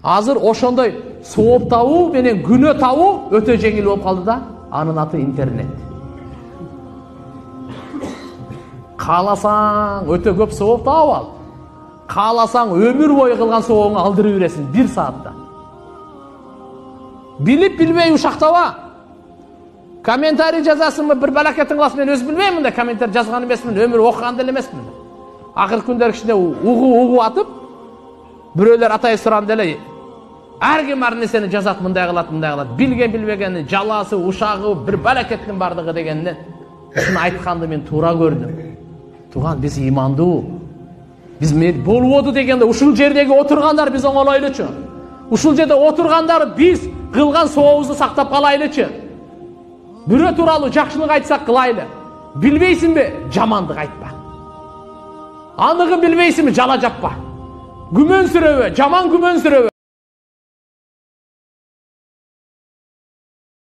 Азыр ошондой сооп табуу менен күнөө табуу өтө жеңил болуп калды да. Анын аты интернет. Кааласаң өтө көп сооп таап ал. Кааласаң өмүр бою кылган соогуңду алдырып бересиң 1 саатта. Билип билбей ушактаба. Комментарий жазасыңбы, бир балакетиң кыласың, мен өз билбейм мындай комментарий жазган эмесмин, өмүр окуган деле эмесмин. Акыркы күндөр кичине угу атып, бирөөлөр атай сурам деле ар ким ар нерсени жазат, мындай кылат. Билген билбегени, жаласы, ушагы, бир балакеттин бардыгы дегенди. Ушуну айтканды мен туура көрдүм. Туган, биз имандуу. Биз болбоду дегенде ушул жердеги отургандар биз оңолойлучу. Ушул жерде отургандар биз кылган сообузду сактап калайлычы. Бирөө тууралуу жакшылык айтсак кылайлы. Билбейсиңби? Жамандык айтпа. Аныгы билбейсиңби? Жала жаппа. Күмөнсүрөбө, жаман күмөнсүрөбө.